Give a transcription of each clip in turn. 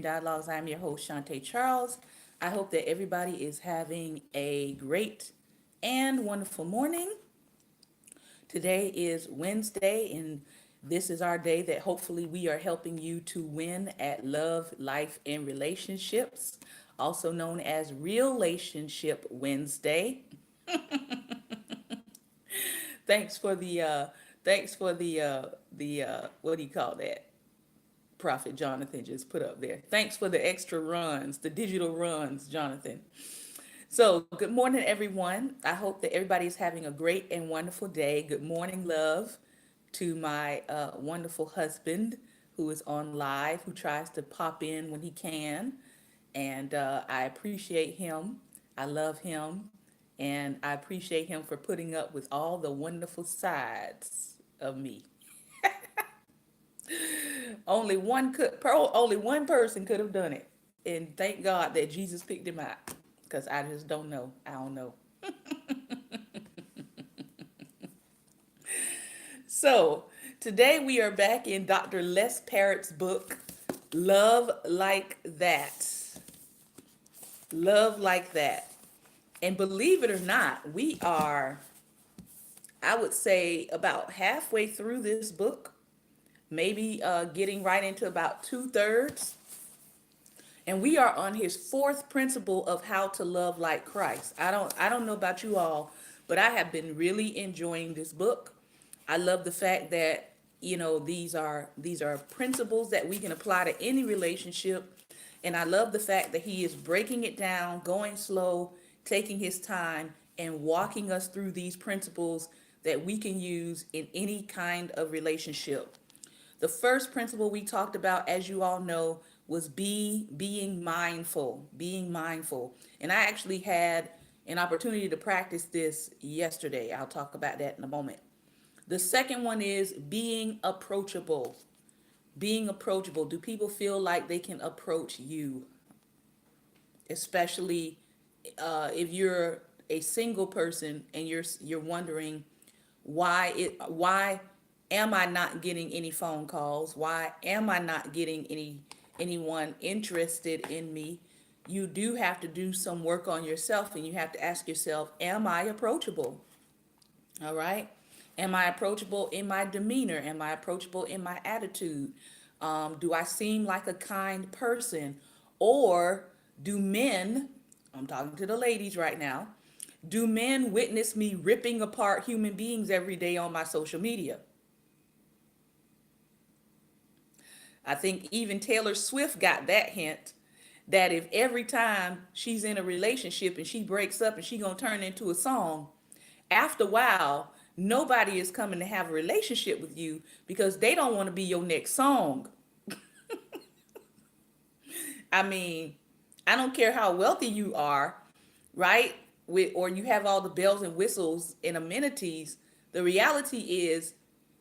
Dialogues. I'm your host, Shantae Charles. I hope that everybody is having a great and wonderful morning. Today is Wednesday, and this is our day that hopefully we are helping you to win at love, life, and relationships, also known as Relationship Wednesday. Thanks for the what do you call that? Prophet Jonathan just put up there. Thanks for the extra runs, the digital runs, Jonathan. So, good morning, everyone. I hope that everybody is having a great and wonderful day. Good morning, love, to my wonderful husband who is on live, who tries to pop in when he can. And I appreciate him. I love him. And I appreciate him for putting up with all the wonderful sides of me. Only one person could have done it, and thank God that Jesus picked him out, because I just don't know. I don't know. So today we are back in Dr. Les Parrott's book, Love Like That. Love Like That. And believe it or not, we are, I would say, about halfway through this book, maybe getting right into about two-thirds. And we are on his fourth principle of how to love like Christ. I don't know about you all, but I have been really enjoying this book. I love the fact that, these are principles that we can apply to any relationship. And I love the fact that he is breaking it down, going slow, taking his time, and walking us through these principles that we can use in any kind of relationship. The first principle we talked about, as you all know, was being mindful, being mindful. And I actually had an opportunity to practice this yesterday. I'll talk about that in a moment. The second one is being approachable. Being approachable. Do people feel like they can approach you? Especially if you're a single person and you're wondering why am I not getting any phone calls? Why am I not getting anyone interested in me? You do have to do some work on yourself, and you have to ask yourself, am I approachable? All right. Am I approachable in my demeanor? Am I approachable in my attitude? Do I seem like a kind person? Or do men, I'm talking to the ladies right now, do men witness me ripping apart human beings every day on my social media? I think even Taylor Swift got that hint, that if every time she's in a relationship and she breaks up and she gonna turn into a song, after a while, nobody is coming to have a relationship with you because they don't want to be your next song. I mean, I don't care how wealthy you are, right? Or you have all the bells and whistles and amenities. The reality is,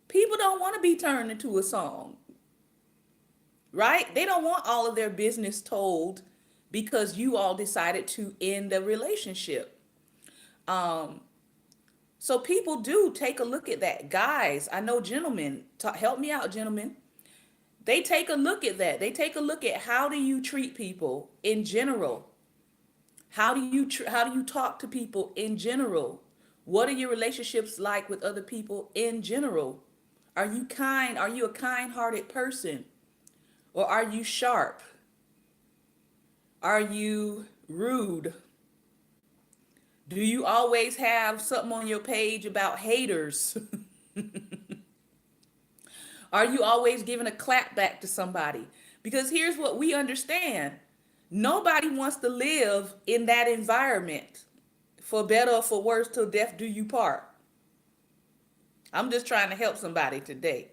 people don't want to be turned into a song, right? They don't want all of their business told because you all decided to end the relationship. Um, so people do take a look at that. Guys, I know gentlemen, help me out, gentlemen. They take a look at that. They take a look at how do you treat people in general? How do you talk to people in general? What are your relationships like with other people in general? Are you kind? Are you a kind-hearted person? Or are you sharp? Are you rude? Do you always have something on your page about haters? Are you always giving a clap back to somebody? Because here's what we understand: nobody wants to live in that environment, for better or for worse, till death do you part. I'm just trying to help somebody today.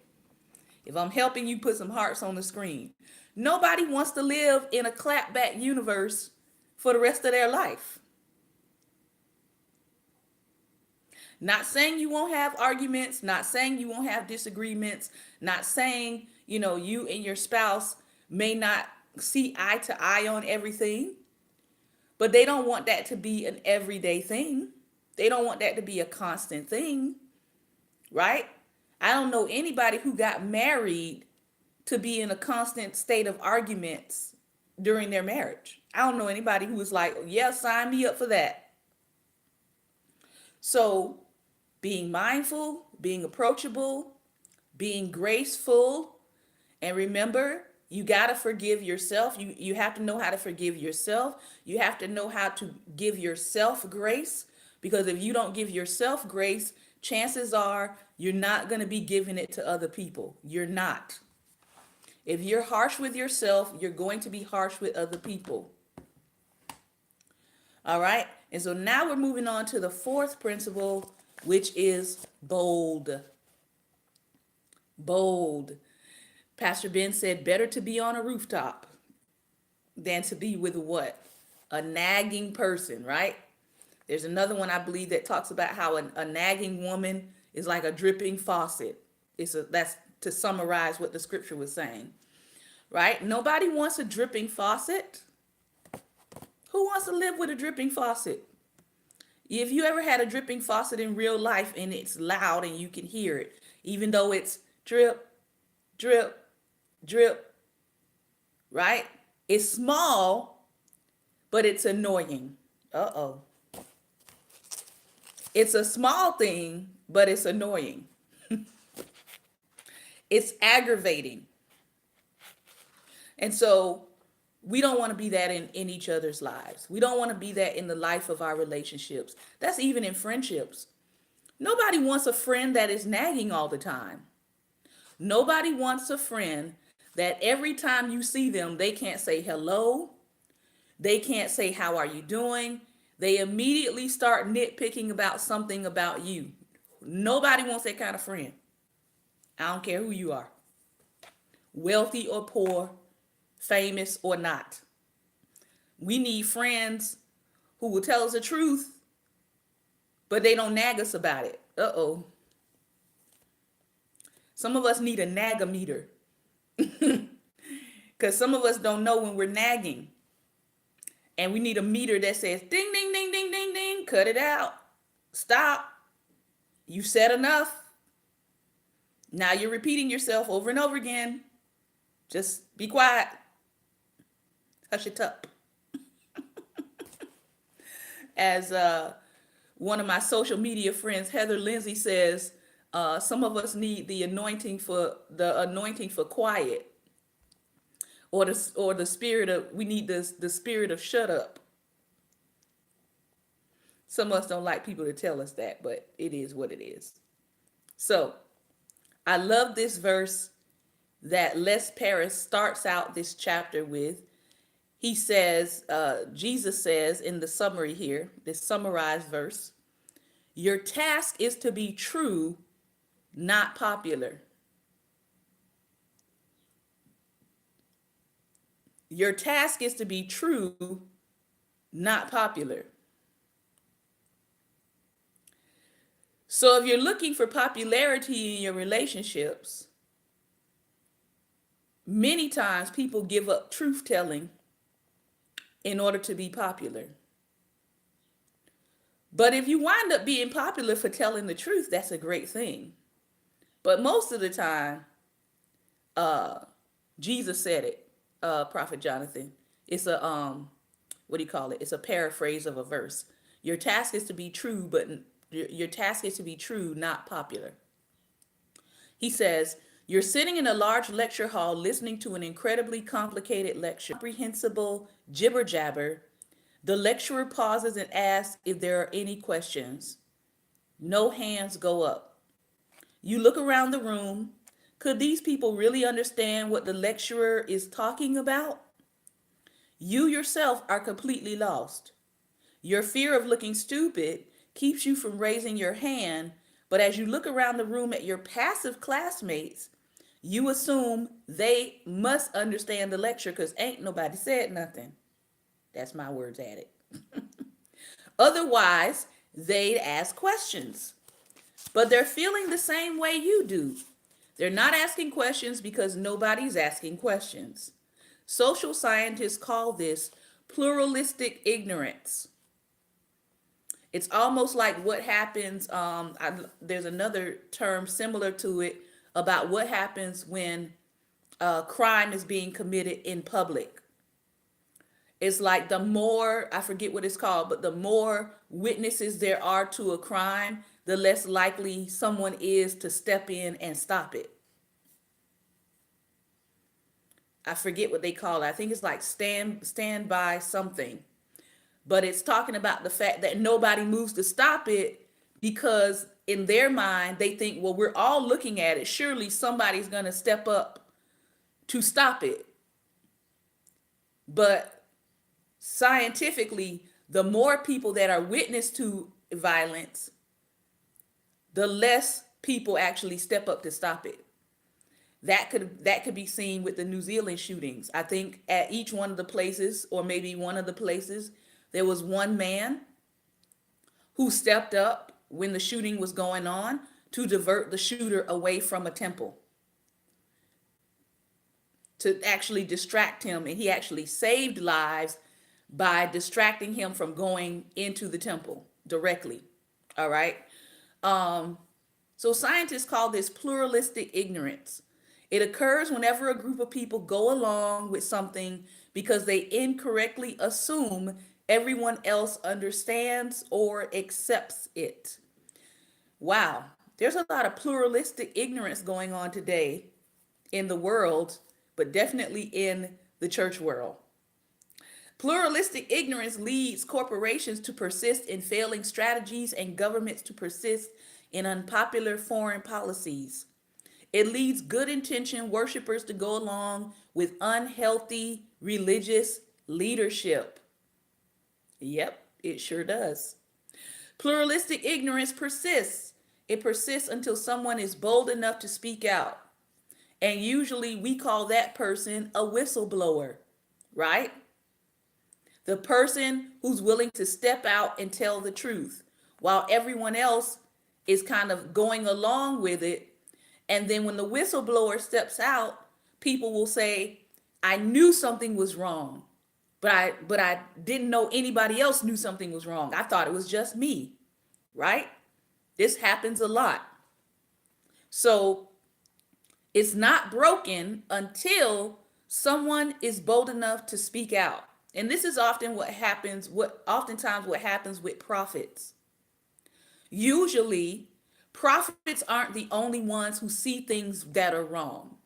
If I'm helping you, put some hearts on the screen. Nobody wants to live in a clapback universe for the rest of their life. Not saying you won't have arguments, not saying you won't have disagreements, not saying, you and your spouse may not see eye to eye on everything, but they don't want that to be an everyday thing. They don't want that to be a constant thing, right? I don't know anybody who got married to be in a constant state of arguments during their marriage. I don't know anybody who was like, yeah, sign me up for that. So being mindful, being approachable, being graceful, and remember, you got to forgive yourself. You have to know how to forgive yourself. You have to know how to give yourself grace, because if you don't give yourself grace, chances are you're not going to be giving it to other people. You're not. If you're harsh with yourself, you're going to be harsh with other people. All right? And so now we're moving on to the fourth principle, which is bold. Bold. Pastor Ben said, better to be on a rooftop than to be with what? A nagging person, right? There's another one I believe that talks about how a nagging woman is like a dripping faucet. That's to summarize what the scripture was saying, right? Nobody wants a dripping faucet. Who wants to live with a dripping faucet? If you ever had a dripping faucet in real life and it's loud and you can hear it, even though it's drip, drip, drip, right? It's small, but it's annoying. Uh-oh. It's a small thing, but it's annoying. It's aggravating. And so we don't want to be that in each other's lives. We don't want to be that in the life of our relationships. That's even in friendships. Nobody wants a friend that is nagging all the time. Nobody wants a friend that every time you see them, they can't say hello. They can't say, how are you doing? They immediately start nitpicking about something about you. Nobody wants that kind of friend. I don't care who you are, wealthy or poor, famous or not. We need friends who will tell us the truth, but they don't nag us about it. Uh-oh. Some of us need a nagameter because some of us don't know when we're nagging. And we need a meter that says ding, ding, ding, ding, ding, ding. Cut it out. Stop. You said enough. Now you're repeating yourself over and over again. Just be quiet. Hush it up. As one of my social media friends, Heather Lindsay, says, some of us need the anointing for quiet, or the spirit of, we need the spirit of shut up. Some of us don't like people to tell us that, but it is what it is. So I love this verse that Les Paris starts out this chapter with. He says, Jesus says in the summary here, this summarized verse, your task is to be true, not popular. Your task is to be true, not popular. So if you're looking for popularity in your relationships, many times people give up truth telling in order to be popular. But if you wind up being popular for telling the truth, that's a great thing. But most of the time, Jesus said it, Prophet Jonathan. It's a what do you call it? It's a paraphrase of a verse. Your task is to be true, but your task is to be true, not popular. He says, you're sitting in a large lecture hall listening to an incredibly complicated lecture, comprehensible jibber jabber. The lecturer pauses and asks if there are any questions. No hands go up. You look around the room. Could these people really understand what the lecturer is talking about? You yourself are completely lost. Your fear of looking stupid keeps you from raising your hand, but as you look around the room at your passive classmates, you assume they must understand the lecture because ain't nobody said nothing. That's my words added. Otherwise, they'd ask questions. But they're feeling the same way you do. They're not asking questions because nobody's asking questions. Social scientists call this pluralistic ignorance. It's almost like what happens, there's another term similar to it about what happens when crime is being committed in public. It's like the more, I forget what it's called, but the more witnesses there are to a crime, the less likely someone is to step in and stop it. I forget what they call it. I think it's like stand by something. But it's talking about the fact that nobody moves to stop it because in their mind they think, well, we're all looking at it. Surely somebody's going to step up to stop it. But scientifically, the more people that are witness to violence, the less people actually step up to stop it. That could be seen with the New Zealand shootings. I think at each one of the places, or maybe one of the places, there was one man who stepped up when the shooting was going on to divert the shooter away from a temple, to actually distract him, and he actually saved lives by distracting him from going into the temple directly. All right. So scientists call this pluralistic ignorance. It occurs whenever a group of people go along with something because they incorrectly assume everyone else understands or accepts it. Wow, there's a lot of pluralistic ignorance going on today in the world, but definitely in the church world. Pluralistic ignorance leads corporations to persist in failing strategies and governments to persist in unpopular foreign policies. It leads good intentioned worshipers to go along with unhealthy religious leadership. Yep, it sure does. Pluralistic ignorance persists. It persists until someone is bold enough to speak out. And usually we call that person a whistleblower, right? The person who's willing to step out and tell the truth while everyone else is kind of going along with it. And then when the whistleblower steps out, people will say, I knew something was wrong, but I didn't know anybody else knew something was wrong. I thought it was just me, right? This happens a lot. So it's not broken until someone is bold enough to speak out. And this is often oftentimes what happens with prophets. Usually, prophets aren't the only ones who see things that are wrong.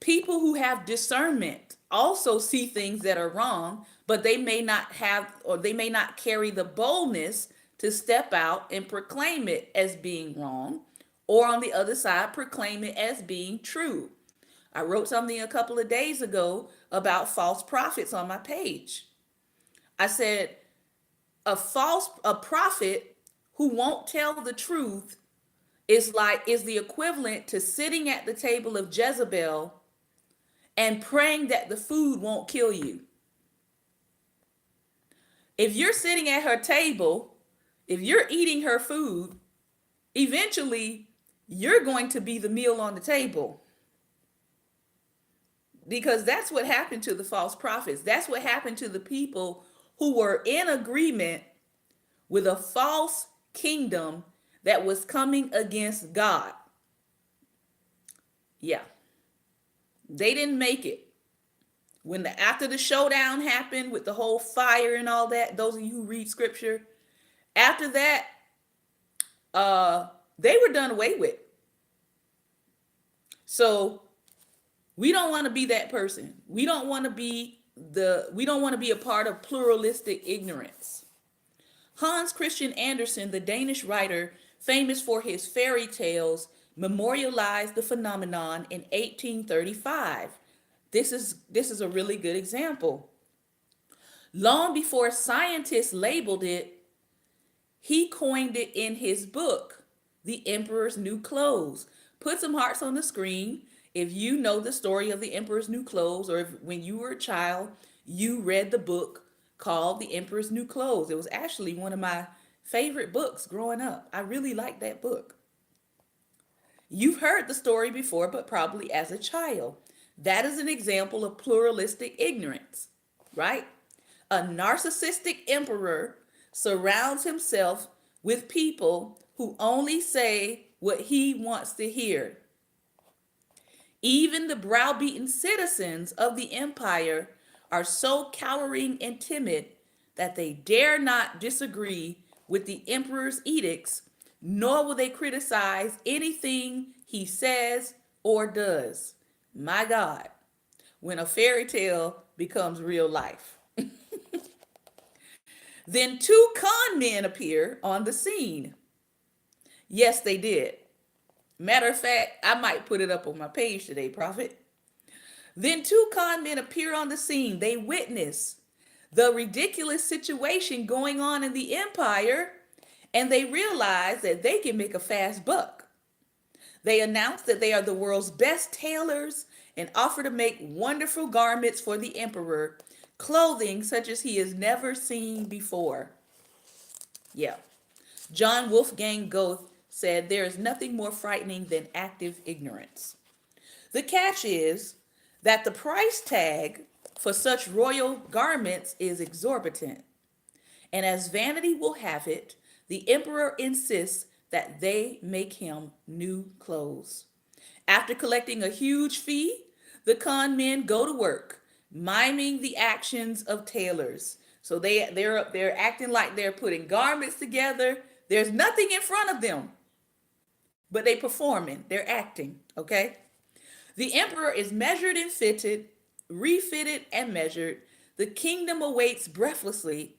People who have discernment also see things that are wrong, but they may not have, or they may not carry the boldness to step out and proclaim it as being wrong, or on the other side, proclaim it as being true. I wrote something a couple of days ago about false prophets on my page. I said a prophet who won't tell the truth is the equivalent to sitting at the table of Jezebel and praying that the food won't kill you. If you're sitting at her table, if you're eating her food, eventually you're going to be the meal on the table. Because that's what happened to the false prophets. That's what happened to the people who were in agreement with a false kingdom that was coming against God. Yeah. They didn't make it. After the showdown happened with the whole fire and all that, those of you who read scripture, after that, they were done away with. So we don't want to be that person. We don't want to be a part of pluralistic ignorance. Hans Christian Andersen, the Danish writer famous for his fairy tales, memorialized the phenomenon in 1835. This is a really good example. Long before scientists labeled it, he coined it in his book, The Emperor's New Clothes. Put some hearts on the screen if you know the story of The Emperor's New Clothes, or if when you were a child, you read the book called The Emperor's New Clothes. It was actually one of my favorite books growing up. I really liked that book. You've heard the story before, but probably as a child. That is an example of pluralistic ignorance, right? A narcissistic emperor surrounds himself with people who only say what he wants to hear. Even the browbeaten citizens of the empire are so cowering and timid that they dare not disagree with the emperor's edicts, nor will they criticize anything he says or does. My God, when a fairy tale becomes real life. Then two con men appear on the scene. Yes, they did. Matter of fact, I might put it up on my page today, Prophet. Then two con men appear on the scene. They witness the ridiculous situation going on in the empire, and they realize that they can make a fast buck. They announce that they are the world's best tailors and offer to make wonderful garments for the emperor, clothing such as he has never seen before. Yeah. John Wolfgang Goethe said, "There is nothing more frightening than active ignorance." The catch is that the price tag for such royal garments is exorbitant. And as vanity will have it, the emperor insists that they make him new clothes. After collecting a huge fee, the con men go to work, miming the actions of tailors. So they're acting like they're putting garments together. There's nothing in front of them, but they performing, they're acting, okay? The emperor is measured and fitted, refitted and measured. The kingdom awaits breathlessly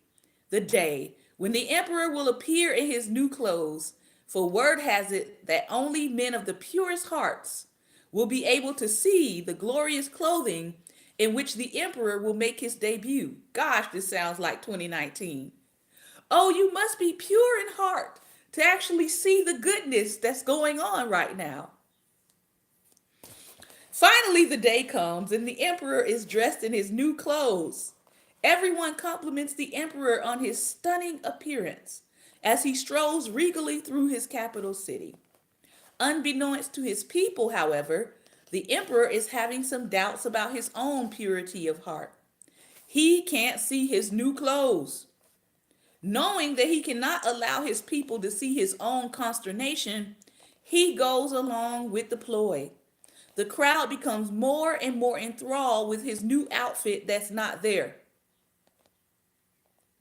the day when the emperor will appear in his new clothes, for word has it that only men of the purest hearts will be able to see the glorious clothing in which the emperor will make his debut. Gosh, this sounds like 2019. Oh, you must be pure in heart to actually see the goodness that's going on right now. Finally, the day comes and the emperor is dressed in his new clothes. Everyone compliments the emperor on his stunning appearance as he strolls regally through his capital city. Unbeknownst to his people, however, the emperor is having some doubts about his own purity of heart. He can't see his new clothes. Knowing that he cannot allow his people to see his own consternation, he goes along with the ploy. The crowd becomes more and more enthralled with his new outfit that's not there.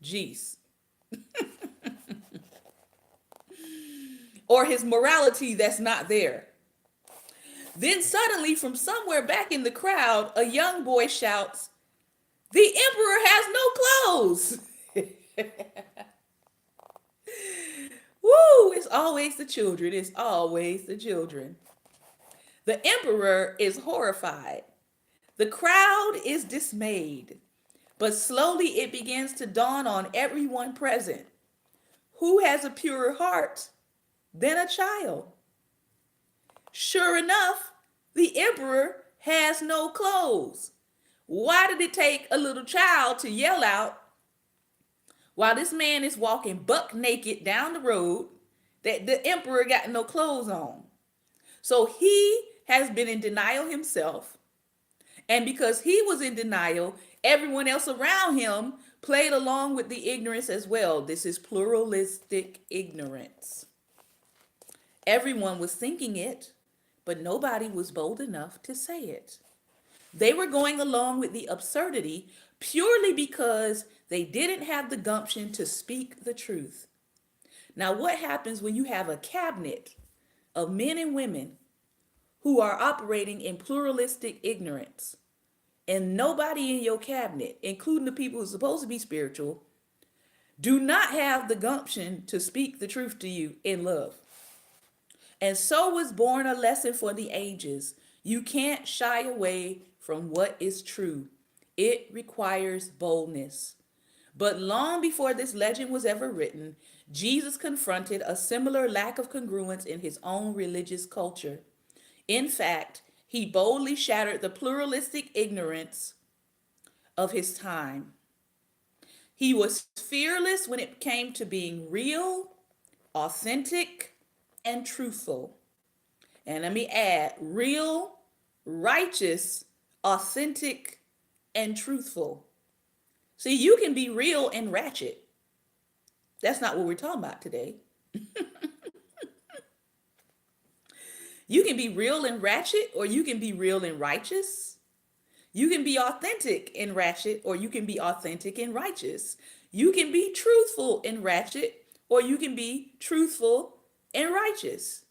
Jeez. Or his morality that's not there. Then suddenly, from somewhere back in the crowd, a young boy shouts, "The emperor has no clothes!" Woo! It's always the children. It's always the children. The emperor is horrified. The crowd is dismayed. But slowly it begins to dawn on everyone present. Who has a purer heart than a child? Sure enough, the emperor has no clothes. Why did it take a little child to yell out while this man is walking buck naked down the road that the emperor got no clothes on? So he has been in denial himself. And because he was in denial, everyone else around him played along with the ignorance as well. This is pluralistic ignorance. Everyone was thinking it, but nobody was bold enough to say it. They were going along with the absurdity purely because they didn't have the gumption to speak the truth. Now, what happens when you have a cabinet of men and women who are operating in pluralistic ignorance, and nobody in your cabinet, including the people who are supposed to be spiritual, do not have the gumption to speak the truth to you in love? And so was born a lesson for the ages. You can't shy away from what is true. It requires boldness. But long before this legend was ever written, Jesus confronted a similar lack of congruence in his own religious culture. In fact, he boldly shattered the pluralistic ignorance of his time. He was fearless when it came to being real, authentic, and truthful. And let me add, real, righteous, authentic, and truthful. See, you can be real and ratchet. That's not what we're talking about today. You can be real and ratchet, or you can be real and righteous. You can be authentic and ratchet, or you can be authentic and righteous. You can be truthful and ratchet, or you can be truthful and righteous.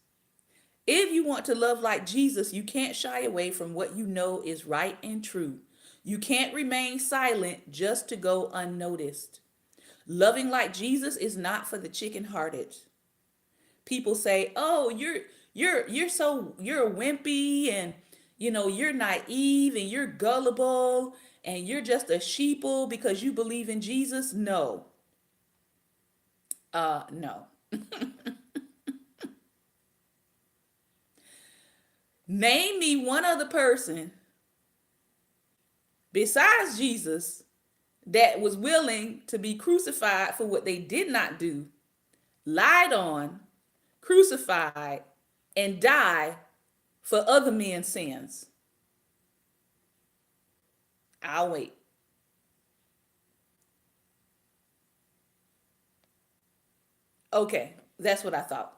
If you want to love like Jesus, you can't shy away from what you know is right and true. You can't remain silent just to go unnoticed. Loving like Jesus is not for the chicken-hearted. People say, "Oh, you're wimpy, and you're naive and you're gullible and you're just a sheeple because you believe in Jesus." No. No. Name me one other person besides Jesus that was willing to be crucified for what they did not do, lied on, crucified, and die for other men's sins. I'll wait. Okay, that's what I thought.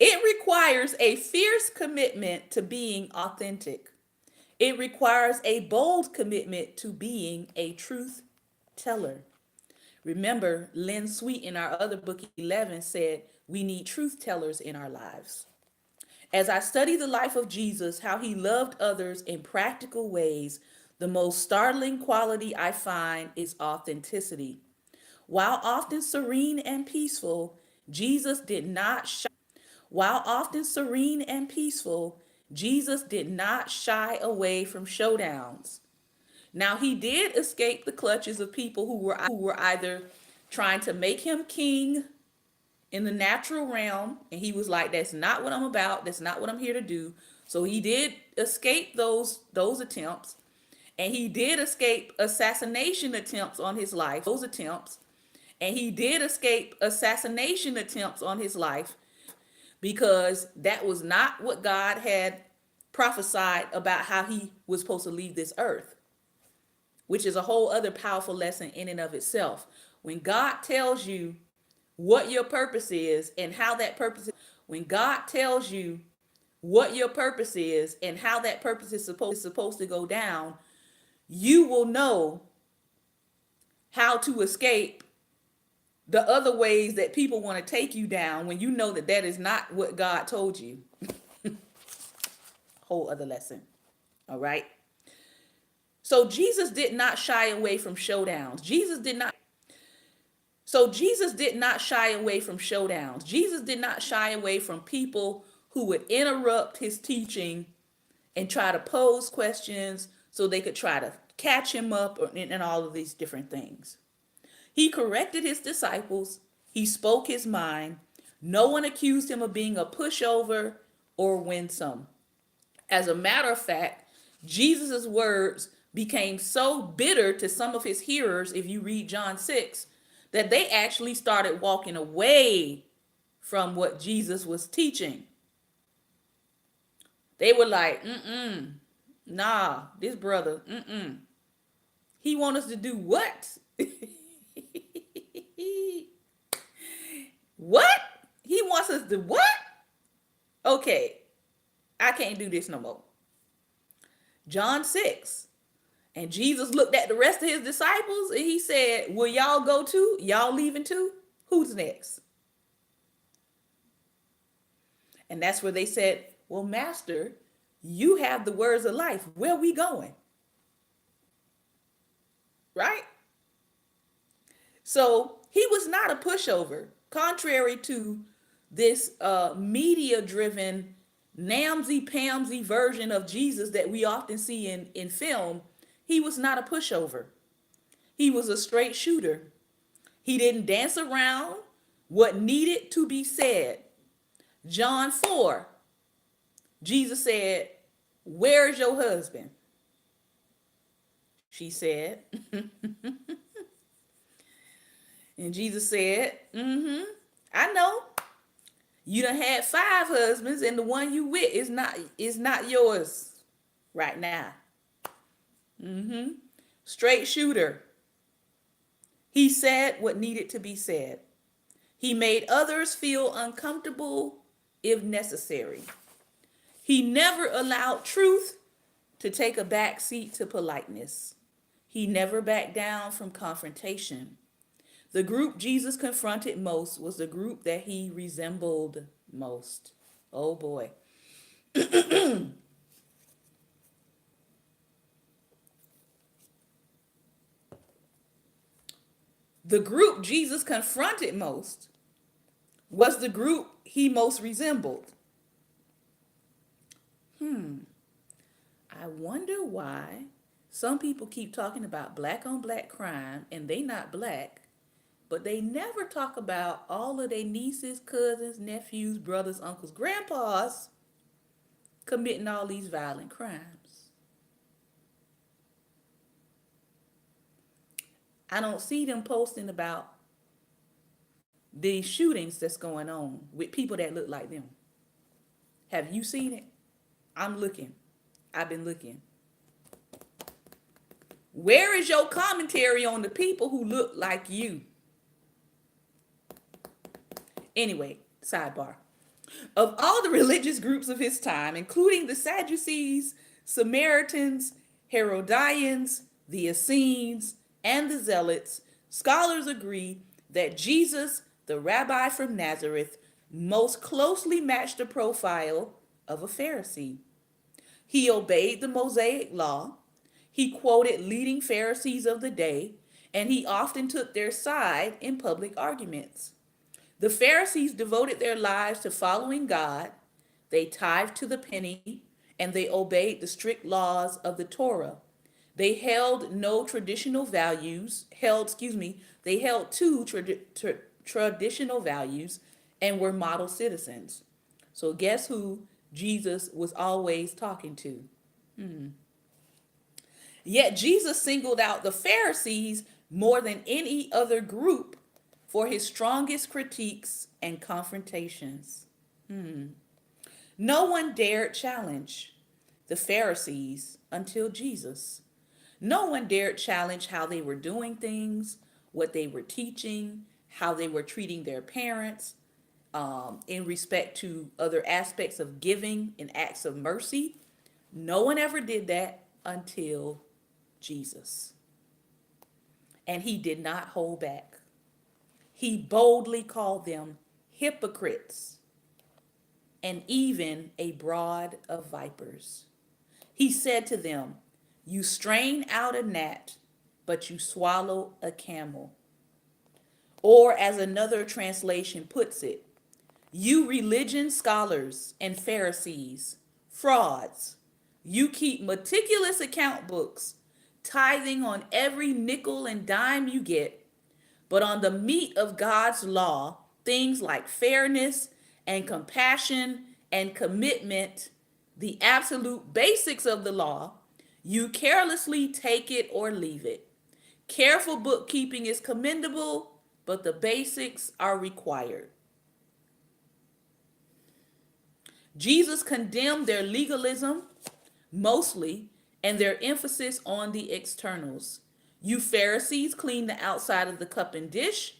It requires a fierce commitment to being authentic. It requires a bold commitment to being a truth teller. Remember, Lynn Sweet in our other book, 11, said we need truth tellers in our lives. As I study the life of Jesus, how he loved others in practical ways, the most startling quality I find is authenticity. While often serene and peaceful, Jesus did not shy. While often serene and peaceful, Jesus did not shy away from showdowns. Now, he did escape the clutches of people who were either trying to make him king in the natural realm, and he was like, "That's not what I'm about. That's not what I'm here to do." So he did escape those attempts, and he did escape assassination attempts on his life. Those attempts, and he did escape assassination attempts on his life because that was not what God had prophesied about how he was supposed to leave this earth, which is a whole other powerful lesson in and of itself. When God tells you what your purpose is and how that purpose is, when God tells you what your purpose is and how that purpose is supposed to go down, you will know how to escape the other ways that people want to take you down when you know that that is not what God told you. Whole other lesson. All right. So Jesus did not shy away from showdowns. Jesus did not shy away from showdowns. Jesus did not shy away from people who would interrupt his teaching and try to pose questions so they could try to catch him up and all of these different things. He corrected his disciples. He spoke his mind. No one accused him of being a pushover or winsome. As a matter of fact, Jesus' words became so bitter to some of his hearers, if you read John 6, that they actually started walking away from what Jesus was teaching. They were like, nah, this brother, he want us to do what? What? He wants us to what? Okay, I can't do this no more. John 6. And Jesus looked at the rest of his disciples and he said, will y'all go too? Y'all leaving too? Who's next? And that's where they said, well, Master, you have the words of life. Where are we going? Right? So he was not a pushover, contrary to this media-driven, namsy-pamsy version of Jesus that we often see in film. He was not a pushover. He was a straight shooter. He didn't dance around what needed to be said. John 4, Jesus said, where's your husband? She said. And Jesus said, I know. You done had 5 husbands and the one you with is not yours right now. Straight shooter. He said what needed to be said. He made others feel uncomfortable if necessary. He never allowed truth to take a back seat to politeness. He never backed down from confrontation. The group Jesus confronted most was the group that he resembled most. Oh boy. The group Jesus confronted most was the group he most resembled. I wonder why some people keep talking about black on black crime and they not black, but they never talk about all of their nieces, cousins, nephews, brothers, uncles, grandpas committing all these violent crimes. I don't see them posting about the shootings that's going on with people that look like them. Have you seen it? I'm looking. I've been looking. Where is your commentary on the people who look like you? Anyway, sidebar. Of all the religious groups of his time, including the Sadducees, Samaritans, Herodians, the Essenes, and the Zealots, scholars agree that Jesus, the rabbi from Nazareth, most closely matched the profile of a Pharisee. He obeyed the Mosaic law, he quoted leading Pharisees of the day, and he often took their side in public arguments. The Pharisees devoted their lives to following God, they tithed to the penny, and they obeyed the strict laws of the Torah. They held no traditional values, they held two traditional values and were model citizens. So guess who Jesus was always talking to? Yet Jesus singled out the Pharisees more than any other group for his strongest critiques and confrontations. No one dared challenge the Pharisees until Jesus. No one dared challenge how they were doing things, what they were teaching, how they were treating their parents, in respect to other aspects of giving and acts of mercy. No one ever did that until Jesus. And he did not hold back. He boldly called them hypocrites and even a brood of vipers. He said to them, "You strain out a gnat, but you swallow a camel." Or, as another translation puts it, "You religion scholars and Pharisees, frauds, you keep meticulous account books, tithing on every nickel and dime you get, but on the meat of God's law, things like fairness and compassion and commitment, the absolute basics of the law, you carelessly take it or leave it. Careful bookkeeping is commendable, but the basics are required." Jesus condemned their legalism mostly and their emphasis on the externals. You Pharisees clean the outside of the cup and dish,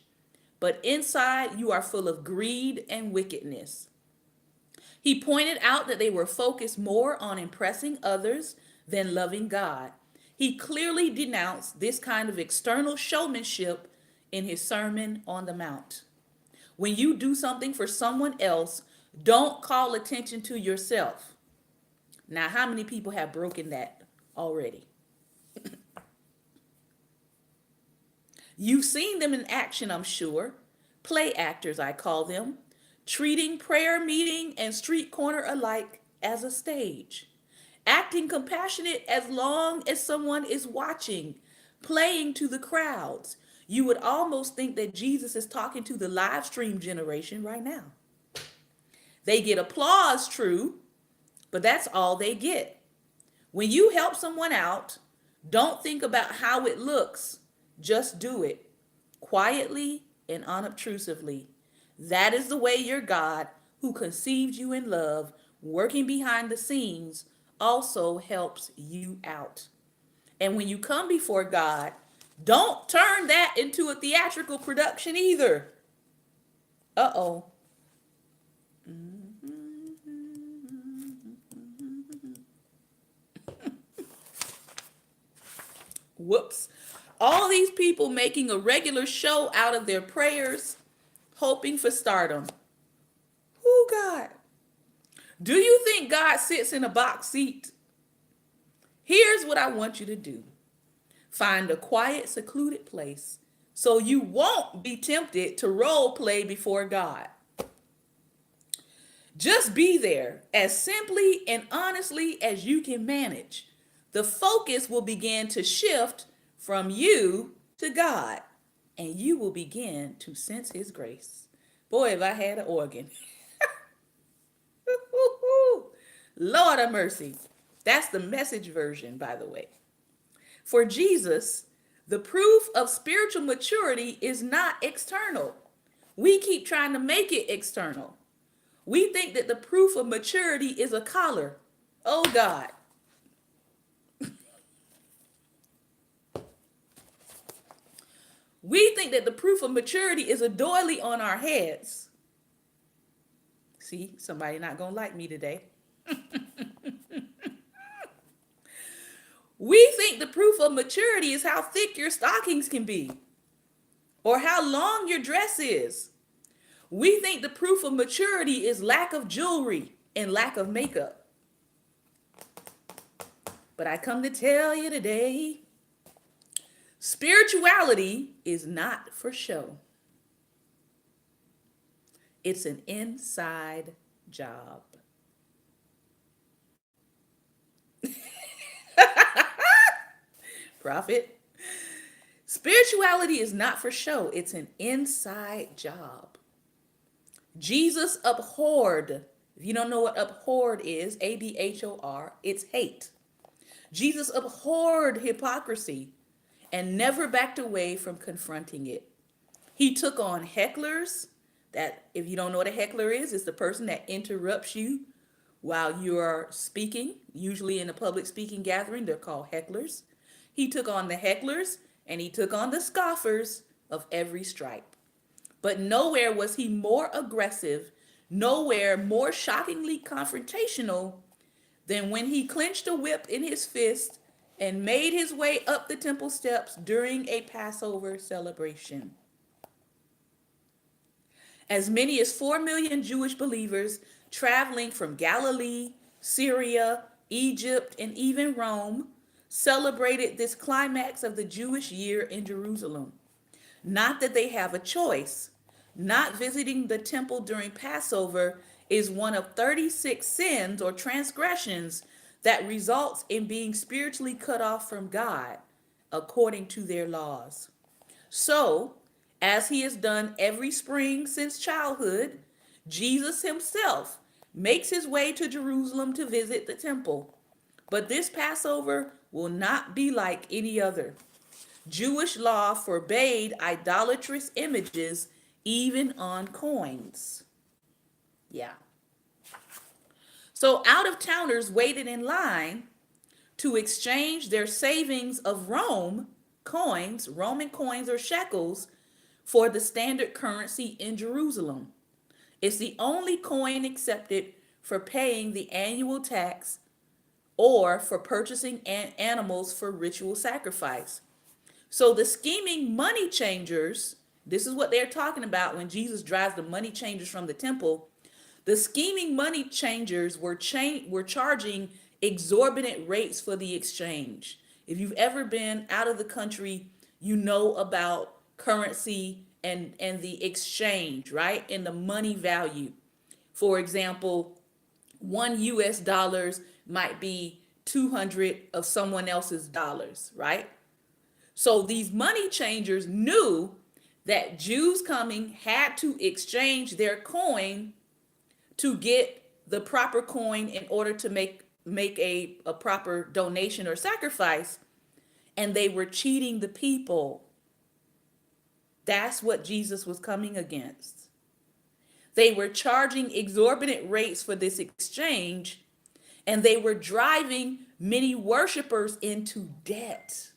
but inside you are full of greed and wickedness. He pointed out that they were focused more on impressing others than loving God. He clearly denounced this kind of external showmanship in his Sermon on the Mount. When you do something for someone else, don't call attention to yourself. Now, how many people have broken that already? You've seen them in action, I'm sure. Play actors, I call them, treating prayer meeting and street corner alike as a stage. Acting compassionate as long as someone is watching, playing to the crowds. You would almost think that Jesus is talking to the live stream generation right now. They get applause, true, but that's all they get. When you help someone out, don't think about how it looks. Just do it quietly and unobtrusively. That is the way your God, who conceived you in love, working behind the scenes, also helps you out. And when you come before God, don't turn that into a theatrical production either. Uh-oh. Whoops. All these people making a regular show out of their prayers, hoping for stardom. Who, God? Do you think God sits in a box seat? Here's what I want you to do. Find a quiet, secluded place so you won't be tempted to role play before God. Just be there as simply and honestly as you can manage. The focus will begin to shift from you to God, and you will begin to sense His grace. Boy, if I had an organ. Lord of mercy. That's the Message version, by the way. For Jesus, the proof of spiritual maturity is not external. We keep trying to make it external. We think that the proof of maturity is a collar. Oh God. We think that the proof of maturity is a doily on our heads. See, somebody not gonna like me today. We think the proof of maturity is how thick your stockings can be or how long your dress is. We think the proof of maturity is lack of jewelry and lack of makeup. But I come to tell you today, spirituality is not for show. It's an inside job. Prophet. Spirituality is not for show. It's an inside job. Jesus abhorred. If you don't know what abhorred is, ABHOR, it's hate. Jesus abhorred hypocrisy and never backed away from confronting it. He took on hecklers. That, if you don't know what a heckler is, it's the person that interrupts you while you are speaking. Usually in a public speaking gathering, they're called hecklers. He took on the hecklers and he took on the scoffers of every stripe. But nowhere was he more aggressive, nowhere more shockingly confrontational than when he clenched a whip in his fist and made his way up the temple steps during a Passover celebration. As many as 4 million Jewish believers traveling from Galilee, Syria, Egypt, and even Rome celebrated this climax of the Jewish year in Jerusalem. Not that they have a choice. Not visiting the temple during Passover is one of 36 sins or transgressions that results in being spiritually cut off from God, according to their laws. So, as he has done every spring since childhood, Jesus himself makes his way to Jerusalem to visit the temple. But this Passover will not be like any other. Jewish law forbade idolatrous images even on coins. Yeah. So out-of-towners waited in line to exchange their savings of Roman coins or shekels, for the standard currency in Jerusalem. It's the only coin accepted for paying the annual tax or for purchasing animals for ritual sacrifice. So the scheming money changers, this is what they're talking about when Jesus drives the money changers from the temple. The scheming money changers were charging exorbitant rates for the exchange. If you've ever been out of the country, you know about currency and the exchange, right? And the money value. For example, $1 might be 200 of someone else's dollars, right? So these money changers knew that Jews coming had to exchange their coin to get the proper coin in order to make a proper donation or sacrifice, and they were cheating the people. That's what Jesus was coming against. They were charging exorbitant rates for this exchange, and they were driving many worshipers into debt,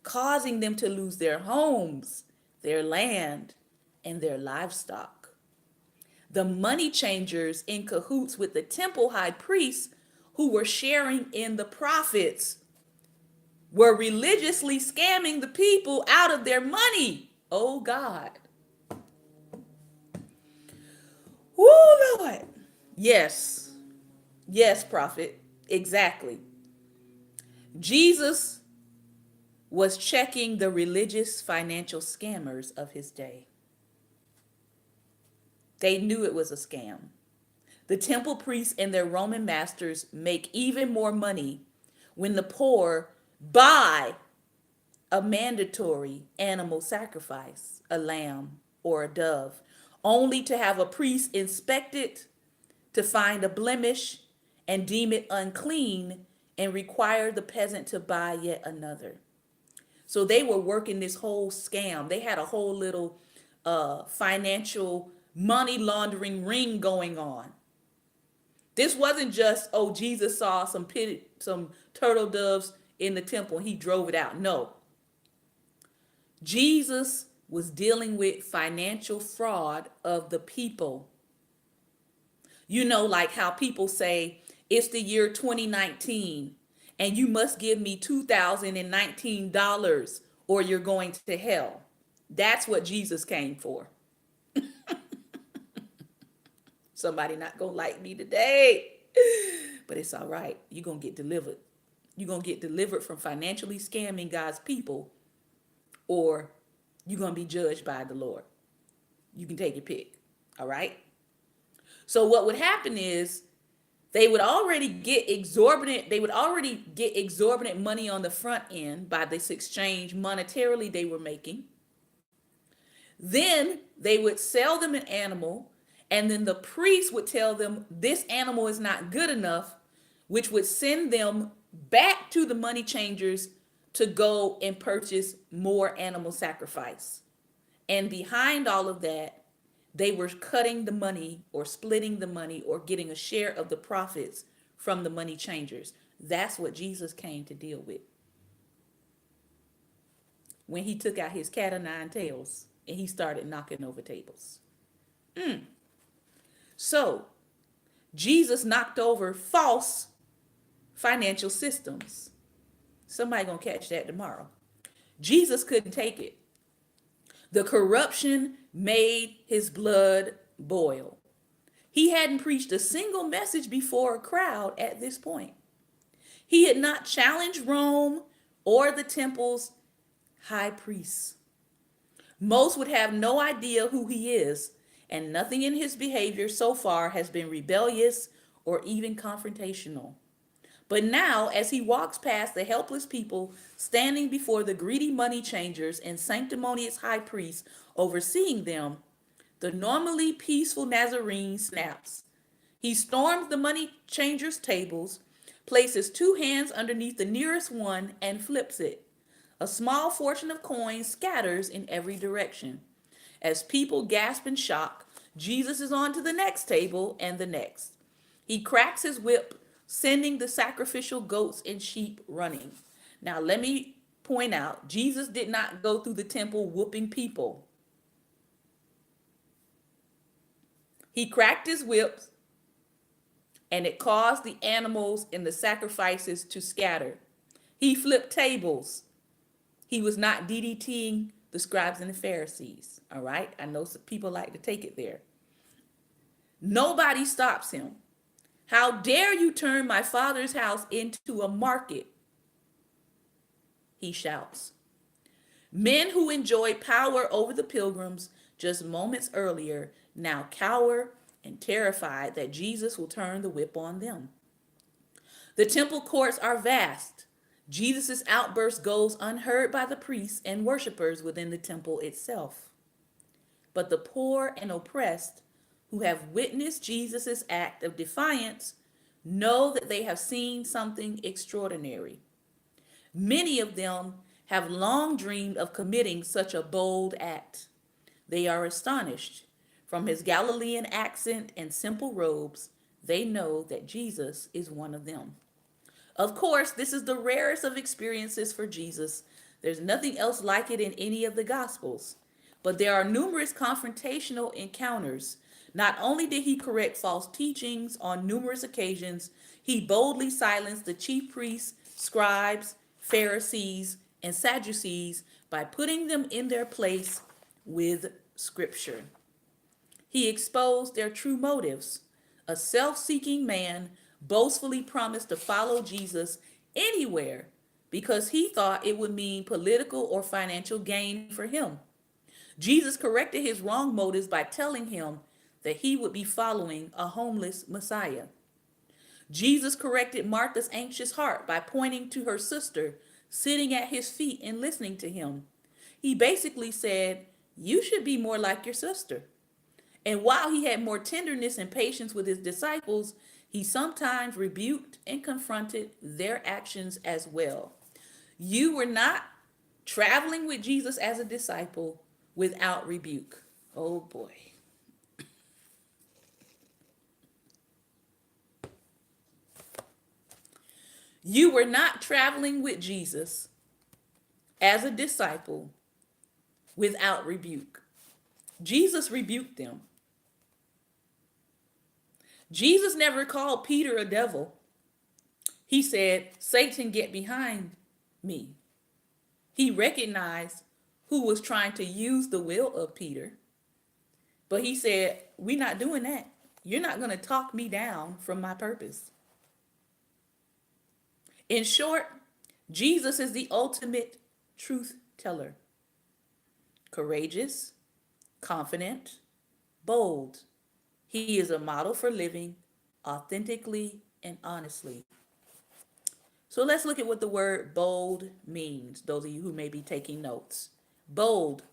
causing them to lose their homes, their land, and their livestock. The money changers in cahoots with the temple high priests who were sharing in the profits were religiously scamming the people out of their money. Oh God. Woo, Lord. Yes. Yes, prophet. Exactly. Jesus was checking the religious financial scammers of his day. They knew it was a scam. The temple priests and their Roman masters make even more money when the poor buy a mandatory animal sacrifice, a lamb or a dove, only to have a priest inspect it to find a blemish and deem it unclean and require the peasant to buy yet another. So they were working this whole scam. They had a whole little financial money laundering ring going on. This wasn't just, oh, Jesus saw some turtle doves in the temple and he drove it out. No. Jesus was dealing with financial fraud of the people. You know, like how people say, it's the year 2019 and you must give me $2,019 or you're going to hell. That's what Jesus came for. Somebody not gonna like me today, but it's all right. You're gonna get delivered. You're gonna get delivered from financially scamming God's people, or you're gonna be judged by the Lord. You can take your pick. All right. So what would happen is they would already get exorbitant money on the front end by this exchange monetarily they were making. Then they would sell them an animal, and then the priest would tell them this animal is not good enough, which would send them back to the money changers to go and purchase more animal sacrifice. And behind all of that, they were cutting the money or splitting the money or getting a share of the profits from the money changers. That's what Jesus came to deal with when he took out his cat o' nine tails and he started knocking over tables. So Jesus knocked over false financial systems. Somebody gonna catch that tomorrow. Jesus couldn't take it. The corruption made his blood boil. He hadn't preached a single message before a crowd at this point. He had not challenged Rome or the temple's high priests. Most would have no idea who he is, and nothing in his behavior so far has been rebellious or even confrontational. But now, as he walks past the helpless people standing before the greedy money changers and sanctimonious high priests overseeing them, the normally peaceful Nazarene snaps. He storms the money changers' tables, places two hands underneath the nearest one, and flips it. A small fortune of coins scatters in every direction. As people gasp in shock, Jesus is on to the next table and the next. He cracks his whip, sending the sacrificial goats and sheep running. Now, let me point out, Jesus did not go through the temple whooping people. He cracked his whips, and it caused the animals and the sacrifices to scatter. He flipped tables. He was not DDTing the scribes and the Pharisees. All right? I know some people like to take it there. Nobody stops him. How dare you turn my father's house into a market? He shouts. Men who enjoyed power over the pilgrims just moments earlier now cower and terrified that Jesus will turn the whip on them. The temple courts are vast. Jesus' outburst goes unheard by the priests and worshipers within the temple itself. But the poor and oppressed who have witnessed Jesus' act of defiance know that they have seen something extraordinary. Many of them have long dreamed of committing such a bold act. They are astonished. From his Galilean accent and simple robes, they know that Jesus is one of them. Of course, this is the rarest of experiences for Jesus. There's nothing else like it in any of the Gospels. But there are numerous confrontational encounters. Not only did he correct false teachings on numerous occasions, he boldly silenced the chief priests, scribes, Pharisees, and Sadducees by putting them in their place with Scripture. He exposed their true motives. A self seeking man boastfully promised to follow Jesus anywhere because he thought it would mean political or financial gain for him. Jesus corrected his wrong motives by telling him that he would be following a homeless Messiah. Jesus corrected Martha's anxious heart by pointing to her sister sitting at his feet and listening to him. He basically said, "You should be more like your sister." And while he had more tenderness and patience with his disciples, he sometimes rebuked and confronted their actions as well. You were not traveling with Jesus as a disciple without rebuke. Oh boy. You were not traveling with Jesus as a disciple without rebuke. Jesus rebuked them. Jesus never called Peter a devil. He said, "Satan, get behind me." He recognized who was trying to use the will of Peter, but he said, "We're not doing that. You're not going to talk me down from my purpose." In short, Jesus is the ultimate truth teller. Courageous, confident, bold. He is a model for living authentically and honestly. So let's look at what the word bold means, those of you who may be taking notes. Bold.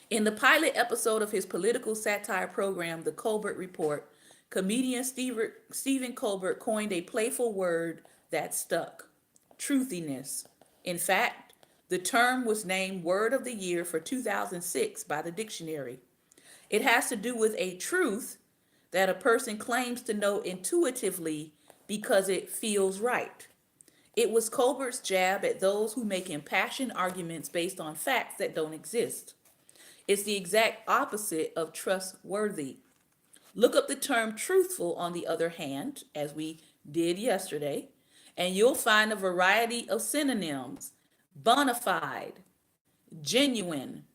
In the pilot episode of his political satire program, The Colbert Report, comedian Stephen Colbert coined a playful word that stuck: truthiness. In fact, the term was named Word of the Year for 2006 by the dictionary. It has to do with a truth that a person claims to know intuitively because it feels right. It was Colbert's jab at those who make impassioned arguments based on facts that don't exist. It's the exact opposite of trustworthy. Look up the term truthful, on the other hand, as we did yesterday, and you'll find a variety of synonyms: bona fide, genuine,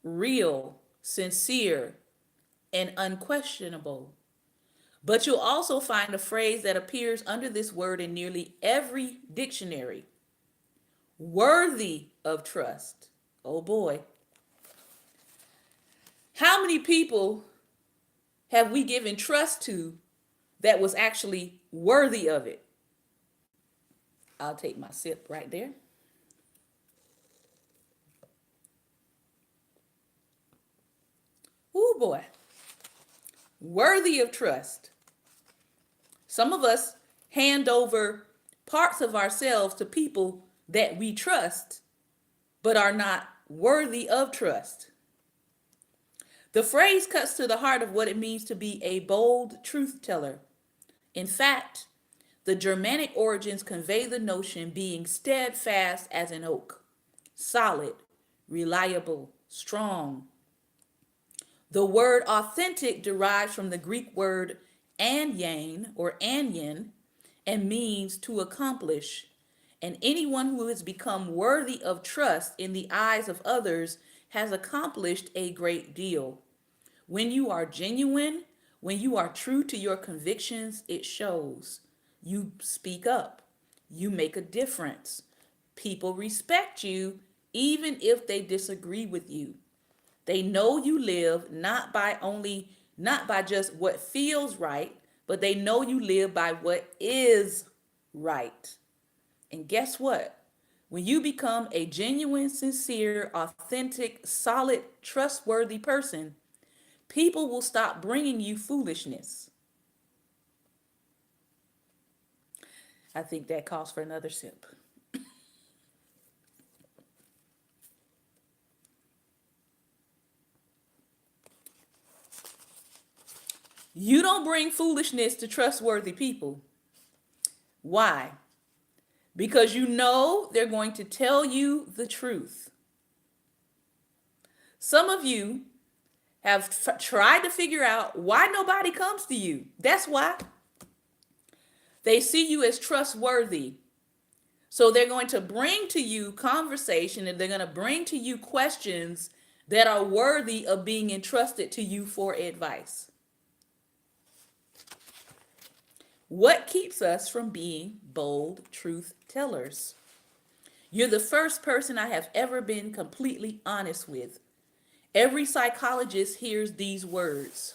real, sincere, and unquestionable. But you'll also find a phrase that appears under this word in nearly every dictionary: worthy of trust. Oh boy. How many people have we given trust to that was actually worthy of it? I'll take my sip right there. Oh boy. Worthy of trust. Some of us hand over parts of ourselves to people that we trust, but are not worthy of trust. The phrase cuts to the heart of what it means to be a bold truth teller. In fact, the Germanic origins convey the notion being steadfast as an oak, solid, reliable, strong. The word authentic derives from the Greek word anyan or anyan and means to accomplish. And anyone who has become worthy of trust in the eyes of others has accomplished a great deal. When you are genuine, when you are true to your convictions, it shows. You speak up. You make a difference. People respect you even if they disagree with you. They know you live not by just what feels right, but they know you live by what is right. And guess what? When you become a genuine, sincere, authentic, solid, trustworthy person, people will stop bringing you foolishness. I think that calls for another sip. You don't bring foolishness to trustworthy people. Why? Because you know they're going to tell you the truth. Some of you have tried to figure out why nobody comes to you. That's why. They see you as trustworthy. So they're going to bring to you conversation and they're going to bring to you questions that are worthy of being entrusted to you for advice. What keeps us from being bold truth tellers? You're the first person I have ever been completely honest with. Every psychologist hears these words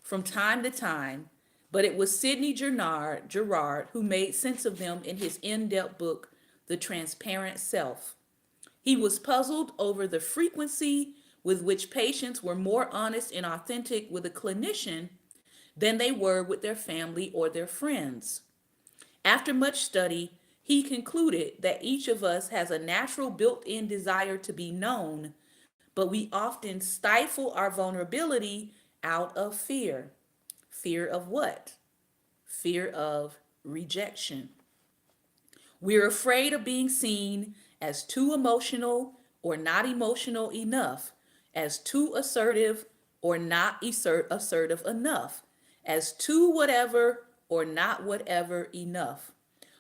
from time to time, but it was Sidney Gerard who made sense of them in his in-depth book, The Transparent Self. He was puzzled over the frequency with which patients were more honest and authentic with a clinician than they were with their family or their friends. After much study, he concluded that each of us has a natural built in desire to be known, but we often stifle our vulnerability out of fear. Fear of what? Fear of rejection. We're afraid of being seen as too emotional or not emotional enough, as too assertive or not assertive enough, as too whatever or not whatever enough.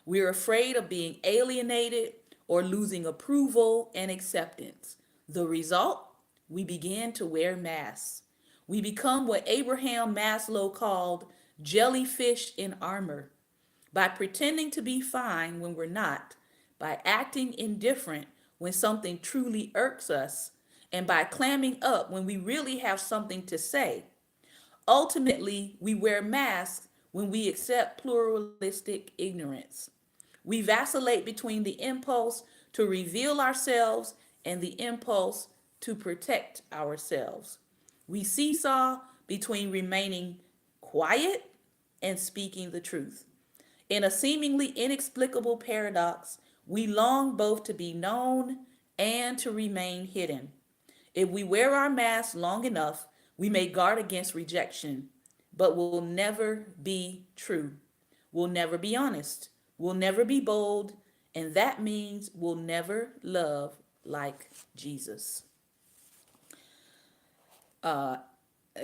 We're afraid of being alienated or losing approval and acceptance. The result? We begin to wear masks. We become what Abraham Maslow called jellyfish in armor. By pretending to be fine when we're not, by acting indifferent when something truly irks us, and by clamming up when we really have something to say. Ultimately, we wear masks when we accept pluralistic ignorance. We vacillate between the impulse to reveal ourselves and the impulse to protect ourselves. We seesaw between remaining quiet and speaking the truth. In a seemingly inexplicable paradox, we long both to be known and to remain hidden. If we wear our masks long enough, we may guard against rejection, but we'll never be true. We'll never be honest. We'll never be bold. And that means we'll never love like Jesus. A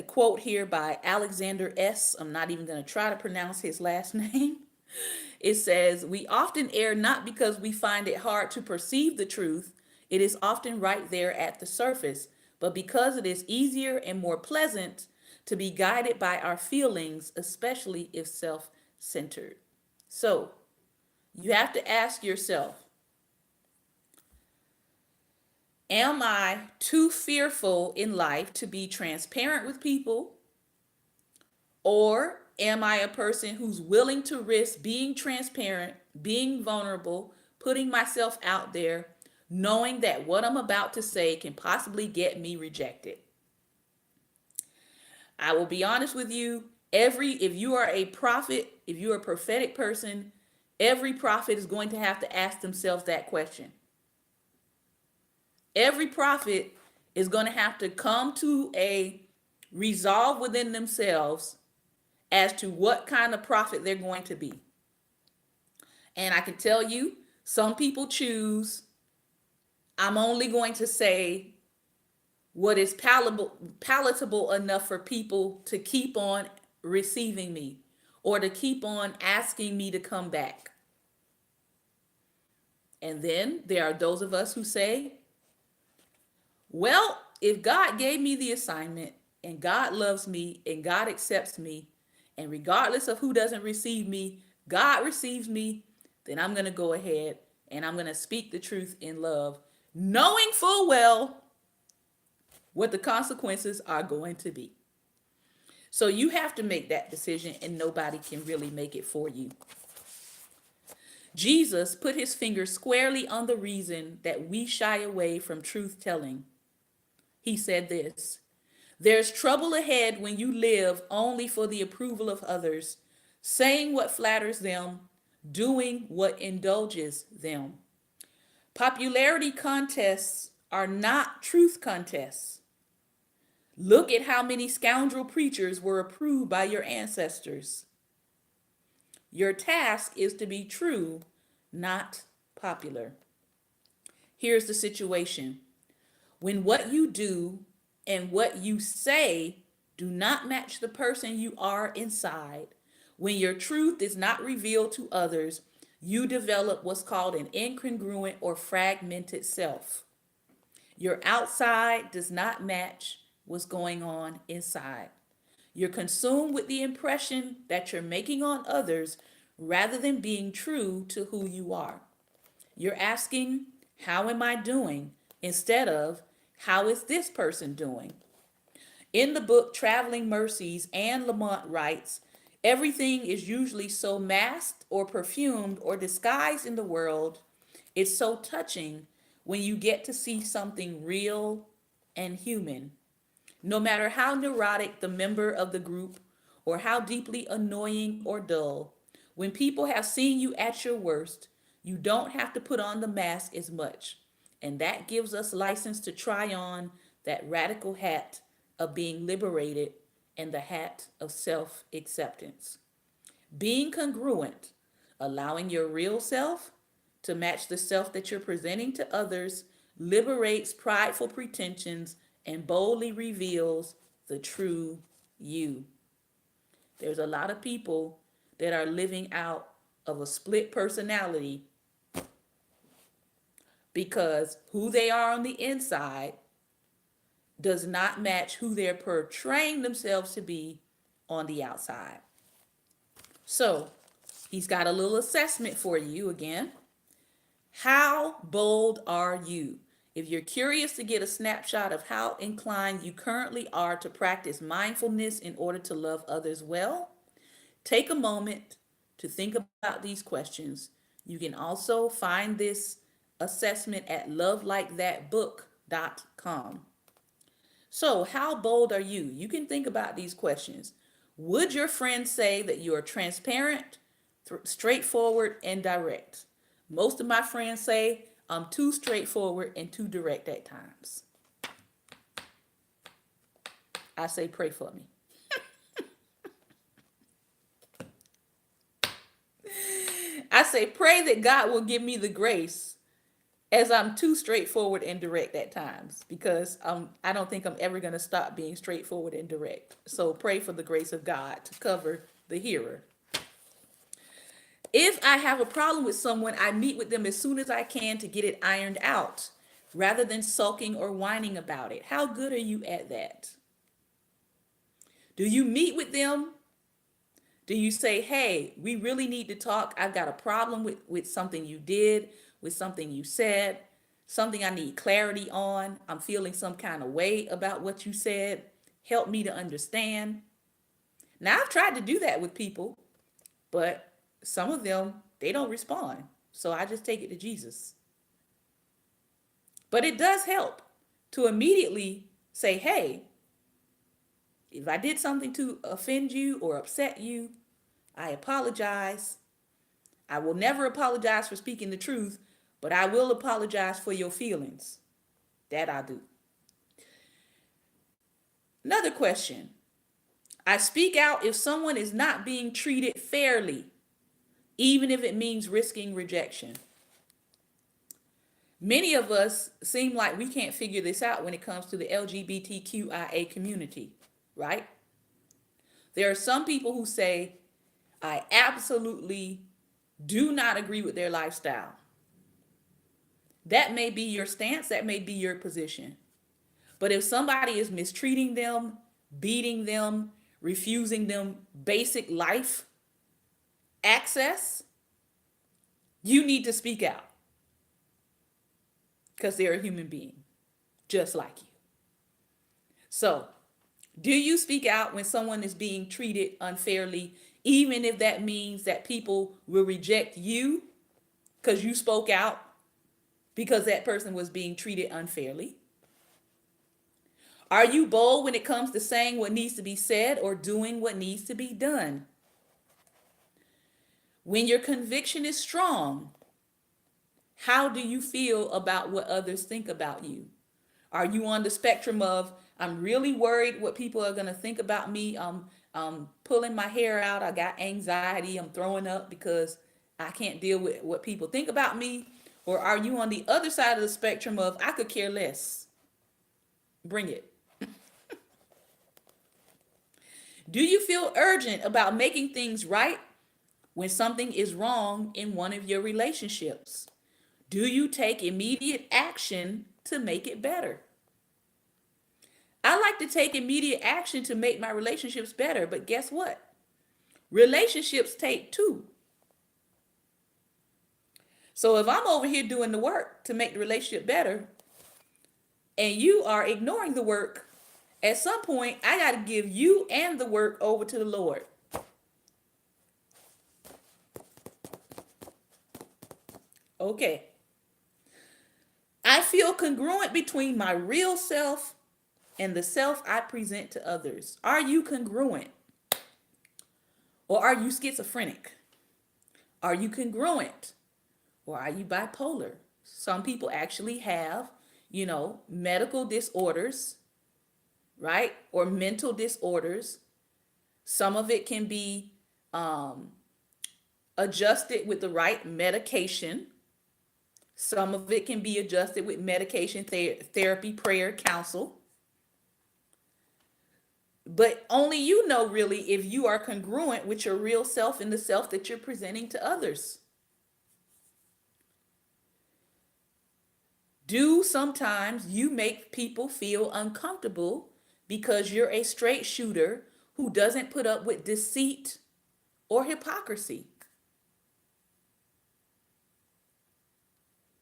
quote here by Alexander S. I'm not even going to try to pronounce his last name. It says, "We often err not because we find it hard to perceive the truth. It is often right there at the surface, but because it is easier and more pleasant to be guided by our feelings, especially if self-centered." So, you have to ask yourself, am I too fearful in life to be transparent with people? Or am I a person who's willing to risk being transparent, being vulnerable, putting myself out there, knowing that what I'm about to say can possibly get me rejected? I will be honest with you, if you are a prophet, if you're a prophetic person, every prophet is going to have to ask themselves that question. Every prophet is going to have to come to a resolve within themselves as to what kind of prophet they're going to be. And I can tell you, some people choose, I'm only going to say what is palatable enough for people to keep on receiving me or to keep on asking me to come back. And then there are those of us who say, well, if God gave me the assignment and God loves me and God accepts me, and regardless of who doesn't receive me, God receives me, then I'm going to go ahead and I'm going to speak the truth in love, knowing full well what the consequences are going to be. So you have to make that decision, and nobody can really make it for you. Jesus put his finger squarely on the reason that we shy away from truth telling. He said this: "There's trouble ahead when you live only for the approval of others, saying what flatters them, doing what indulges them." Popularity contests are not truth contests. Look at how many scoundrel preachers were approved by your ancestors. Your task is to be true, not popular. Here's the situation. When what you do and what you say do not match the person you are inside, when your truth is not revealed to others, you develop what's called an incongruent or fragmented self. Your outside does not match what's going on inside. You're consumed with the impression that you're making on others rather than being true to who you are. You're asking, how am I doing? Instead of, how is this person doing? In the book Traveling Mercies, Anne Lamott writes, everything is usually so masked or perfumed or disguised in the world. It's so touching when you get to see something real and human. No matter how neurotic the member of the group or how deeply annoying or dull, when people have seen you at your worst, you don't have to put on the mask as much. And that gives us license to try on that radical hat of being liberated and the hat of self acceptance. Being congruent, allowing your real self to match the self that you're presenting to others, liberates prideful pretensions and boldly reveals the true you. There's a lot of people that are living out of a split personality because who they are on the inside does not match who they're portraying themselves to be on the outside. So, he's got a little assessment for you again. How bold are you? If you're curious to get a snapshot of how inclined you currently are to practice mindfulness in order to love others well, take a moment to think about these questions. You can also find this assessment at lovelikethatbook.com. So, how bold are you? You can think about these questions. Would your friends say that you are transparent, straightforward, and direct? Most of my friends say I'm too straightforward and too direct at times. I say, pray for me. I say, pray that God will give me the grace as I'm too straightforward and direct at times because I don't think I'm ever going to stop being straightforward and direct. So pray for the grace of God to cover the hearer. If I have a problem with someone, I meet with them as soon as I can to get it ironed out rather than sulking or whining about it. How good are you at that? Do you meet with them? Do you say, hey, we really need to talk? I've got a problem with something you did, with something you said, something I need clarity on. I'm feeling some kind of way about what you said. Help me to understand. Now, I've tried to do that with people, but some of them, they don't respond. So I just take it to Jesus. But it does help to immediately say, hey, if I did something to offend you or upset you, I apologize. I will never apologize for speaking the truth, but I will apologize for your feelings. That I do. Another question. I speak out if someone is not being treated fairly, even if it means risking rejection. Many of us seem like we can't figure this out when it comes to the LGBTQIA community, right? There are some people who say, I absolutely do not agree with their lifestyle. That may be your stance, that may be your position. But if somebody is mistreating them, beating them, refusing them basic life access, you need to speak out because they're a human being just like you. So, do you speak out when someone is being treated unfairly, even if that means that people will reject you because you spoke out because that person was being treated unfairly? Are you bold when it comes to saying what needs to be said or doing what needs to be done? When your conviction is strong, how do you feel about what others think about you? Are you on the spectrum of, I'm really worried what people are going to think about me? I'm pulling my hair out. I got anxiety. I'm throwing up because I can't deal with what people think about me. Or are you on the other side of the spectrum of, I could care less? Bring it. Do you feel urgent about making things right? when something is wrong in one of your relationships? Do you take immediate action to make it better? I like to take immediate action to make my relationships better, but guess what? Relationships take two. So if I'm over here doing the work to make the relationship better and you are ignoring the work, at some point I got to give you and the work over to the Lord. Okay. I feel congruent between my real self and the self I present to others. Are you congruent? Or are you schizophrenic? Are you congruent? Or are you bipolar? Some people actually have, medical disorders, right? Or mental disorders. Some of it can be adjusted with the right medication. Some of it can be adjusted with medication, therapy, prayer, counsel. But only you know really if you are congruent with your real self and the self that you're presenting to others. Do sometimes you make people feel uncomfortable because you're a straight shooter who doesn't put up with deceit or hypocrisy?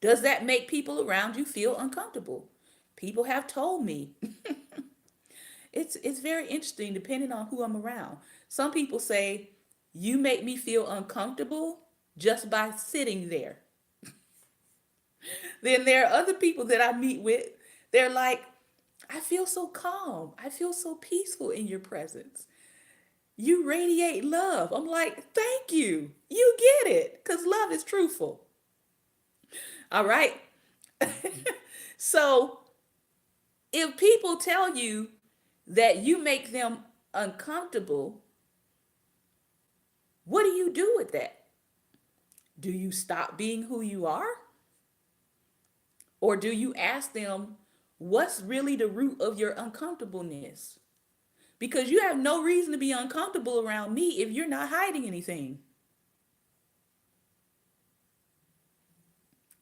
Does that make people around you feel uncomfortable? People have told me. It's very interesting depending on who I'm around. Some people say, you make me feel uncomfortable just by sitting there. Then there are other people that I meet with, they're like, I feel so calm. I feel so peaceful in your presence. You radiate love. I'm like, thank you. You get it because love is truthful. All right. So if people tell you that you make them uncomfortable, what do you do with that? Do you stop being who you are? Or do you ask them, what's really the root of your uncomfortableness? Because you have no reason to be uncomfortable around me if you're not hiding anything.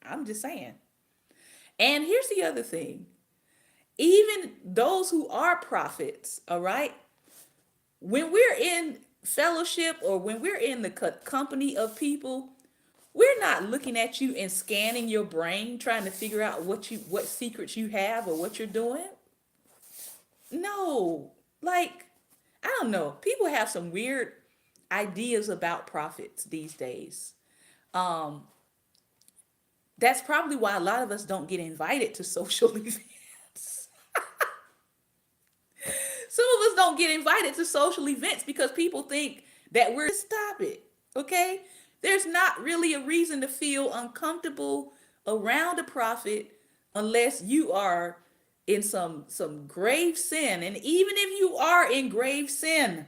I'm just saying. And here's the other thing. Even those who are prophets, all right, when we're in fellowship or when we're in the company of people, we're not looking at you and scanning your brain trying to figure out what secrets you have or what you're doing. No. Like, I don't know. People have some weird ideas about prophets these days. Um, that's probably why a lot of us don't get invited to social events. Some of us don't get invited to social events because people think that we're stop it. Okay? There's not really a reason to feel uncomfortable around a prophet unless you are in some grave sin. And even if you are in grave sin,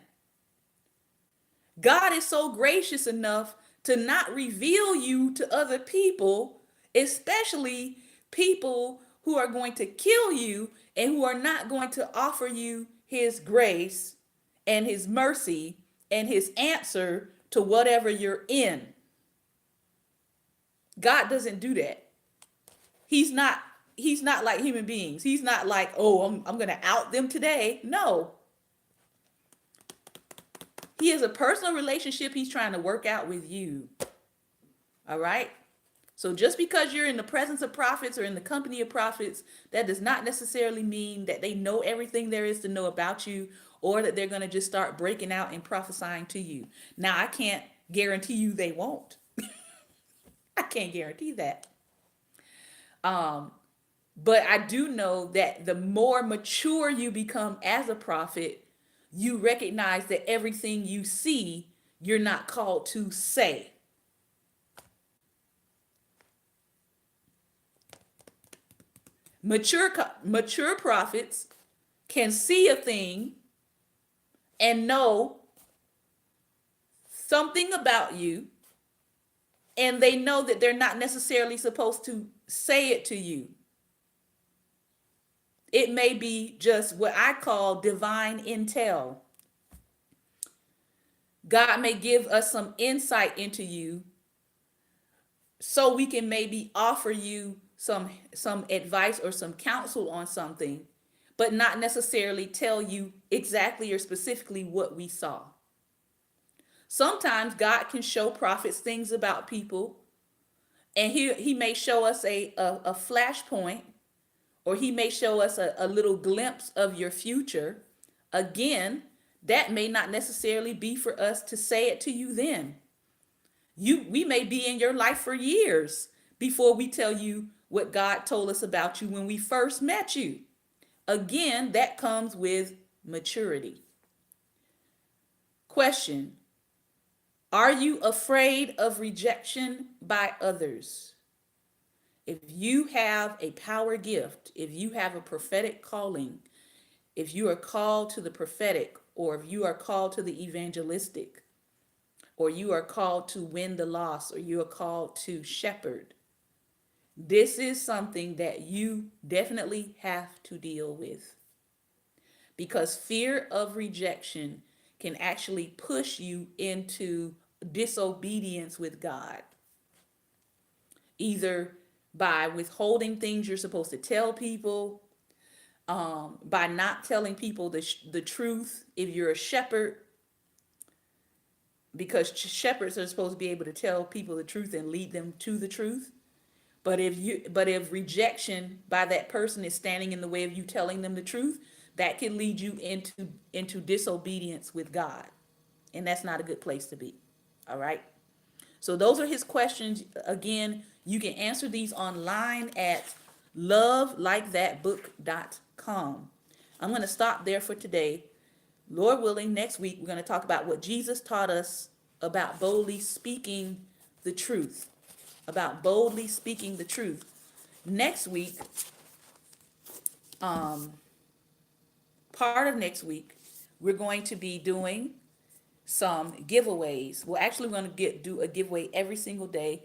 God is so gracious enough to not reveal you to other people, especially people who are going to kill you and who are not going to offer you his grace and his mercy and his answer to whatever you're in. God doesn't do that. He's not he's not like human beings. He's not like, "Oh, I'm going to out them today." No. He has a personal relationship he's trying to work out with you. All right? So just because you're in the presence of prophets or in the company of prophets, that does not necessarily mean that they know everything there is to know about you or that they're going to just start breaking out and prophesying to you. Now, I can't guarantee you they won't. I can't guarantee that. But I do know that the more mature you become as a prophet, you recognize that everything you see, you're not called to say. Mature prophets can see a thing and know something about you, and they know that they're not necessarily supposed to say it to you. It may be just what I call divine intel. God may give us some insight into you so we can maybe offer you some advice or some counsel on something, but not necessarily tell you exactly or specifically what we saw. Sometimes God can show prophets things about people, and he may show us a flashpoint, or he may show us a little glimpse of your future. Again, that may not necessarily be for us to say it to you then. We may be in your life for years before we tell you what God told us about you when we first met you. Again, that comes with maturity. Question: are you afraid of rejection by others? If you have a power gift, if you have a prophetic calling, if you are called to the prophetic, or if you are called to the evangelistic, or you are called to win the lost, or you are called to shepherd, this is something that you definitely have to deal with, because fear of rejection can actually push you into disobedience with God, either by withholding things you're supposed to tell people, by not telling people the truth if you're a shepherd, because shepherds are supposed to be able to tell people the truth and lead them to the truth. But if rejection by that person is standing in the way of you telling them the truth, that can lead you into disobedience with God, and that's not a good place to be. All right. So those are his questions. Again, you can answer these online at lovelikethatbook.com. I'm going to stop there for today. Lord willing, next week we're going to talk about what Jesus taught us about boldly speaking the truth. About boldly speaking the truth. Next week, part of next week, we're going to be doing some giveaways. Well, actually, we're going to do a giveaway every single day,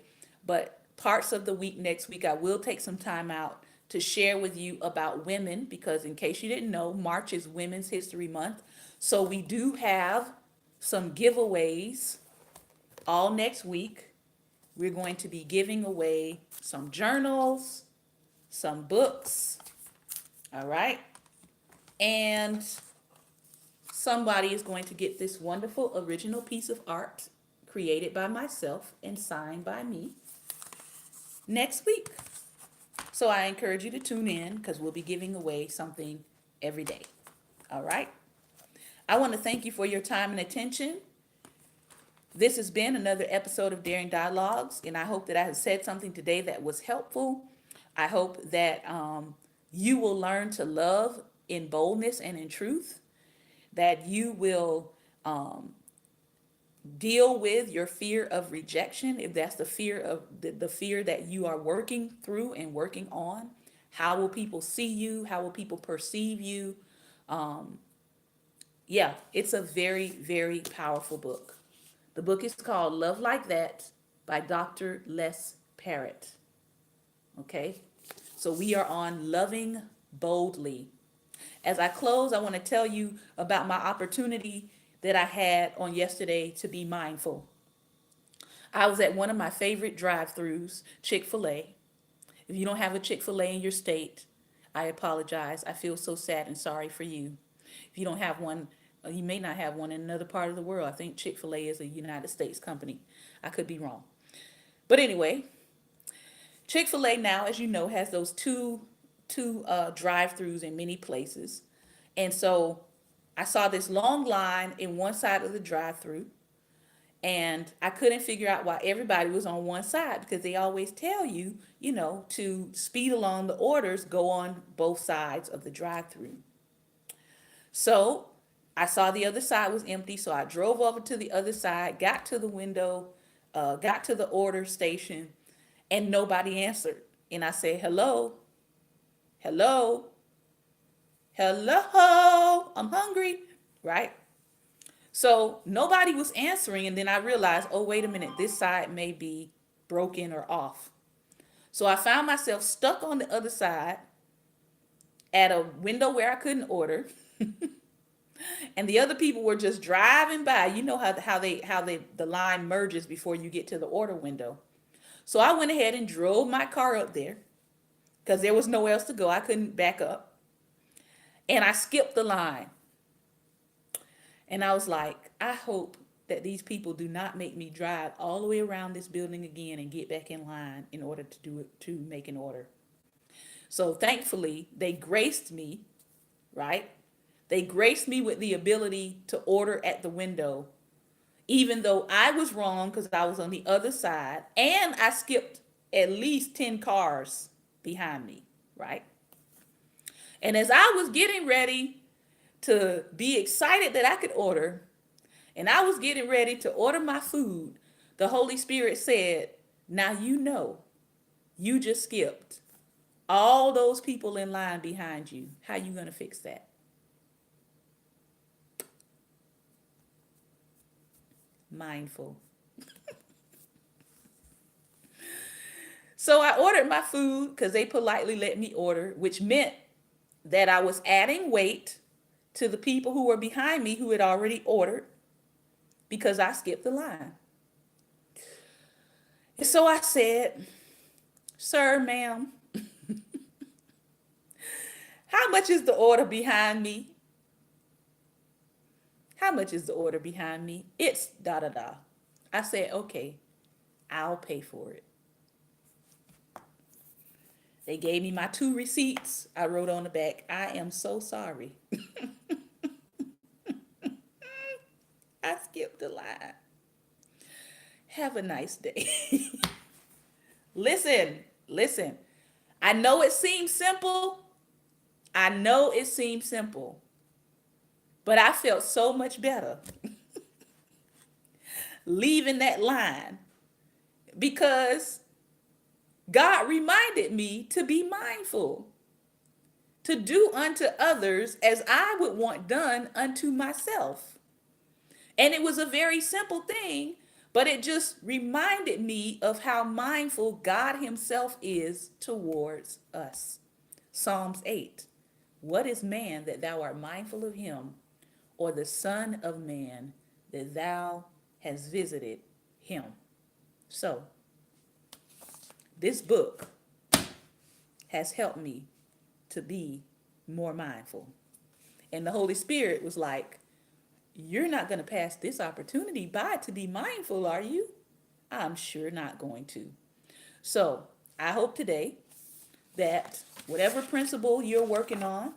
but parts of the week next week, I will take some time out to share with you about women, because in case you didn't know, March is Women's History Month. So we do have some giveaways all next week. We're going to be giving away some journals, some books, all right? And somebody is going to get this wonderful original piece of art created by myself and signed by me next week. So I encourage you to tune in, because we'll be giving away something every day. All right. I want to thank you for your time and attention. This has been another episode of Daring Dialogues, and I hope that I have said something today that was helpful. I hope that you will learn to love in boldness and in truth, that you will deal with your fear of rejection, if that's the fear that you are working through and working on. How will people see you? How will people perceive you? Yeah, it's a very, very powerful book. The book is called Love Like That by Dr. Les Parrott. Okay, so we are on Loving Boldly. As I close, I want to tell you about my opportunity that I had on yesterday to be mindful. I was at one of my favorite drive-throughs, Chick-fil-A. If you don't have a Chick-fil-A in your state, I apologize. I feel so sad and sorry for you. If you don't have one, you may not have one in another part of the world. I think Chick-fil-A is a United States company. I could be wrong. But anyway, Chick-fil-A now, as you know, has those two drive-throughs in many places. And so I saw this long line in one side of the drive-through, and I couldn't figure out why everybody was on one side, because they always tell you, to speed along the orders, go on both sides of the drive-through. So I saw the other side was empty, so I drove over to the other side, got to the window, got to the order station, and nobody answered. And I said, hello, hello, hello, I'm hungry, right? So nobody was answering, and then I realized, oh, wait a minute, this side may be broken or off. So I found myself stuck on the other side at a window where I couldn't order. And the other people were just driving by. You know how they the line merges before you get to the order window. So I went ahead and drove my car up there because there was nowhere else to go. I couldn't back up. And I skipped the line. And I was like, I hope that these people do not make me drive all the way around this building again and get back in line in order to do it, to make an order. So thankfully, they graced me, right? They graced me with the ability to order at the window, even though I was wrong because I was on the other side and I skipped at least 10 cars behind me, right? And as I was getting ready to be excited that I could order, and I was getting ready to order my food, the Holy Spirit said, now you know, you just skipped all those people in line behind you. How you going to fix that? Mindful. So I ordered my food because they politely let me order, which meant that I was adding weight to the people who were behind me who had already ordered because I skipped the line. And so I said, sir, ma'am, how much is the order behind me? How much is the order behind me? It's da da da. I said, okay, I'll pay for it. They gave me my 2 receipts. I wrote on the back, I am so sorry. I skipped the line. Have a nice day. Listen, listen. I know it seems simple. I know it seems simple. But I felt so much better leaving that line because God reminded me to be mindful, to do unto others as I would want done unto myself. And it was a very simple thing, but it just reminded me of how mindful God Himself is towards us. Psalms 8. What is man that thou art mindful of him, or the Son of Man that thou hast visited him? So, this book has helped me to be more mindful. And the Holy Spirit was like, you're not going to pass this opportunity by to be mindful, are you? I'm sure not going to. So I hope today that whatever principle you're working on,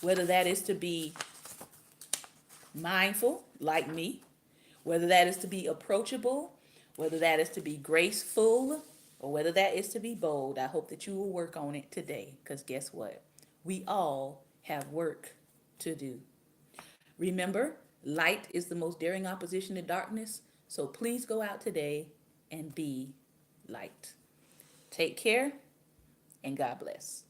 whether that is to be mindful like me, whether that is to be approachable, whether that is to be graceful, or whether that is to be bold, I hope that you will work on it today. Because guess what? We all have work to do. Remember, light is the most daring opposition to darkness. So please go out today and be light. Take care and God bless.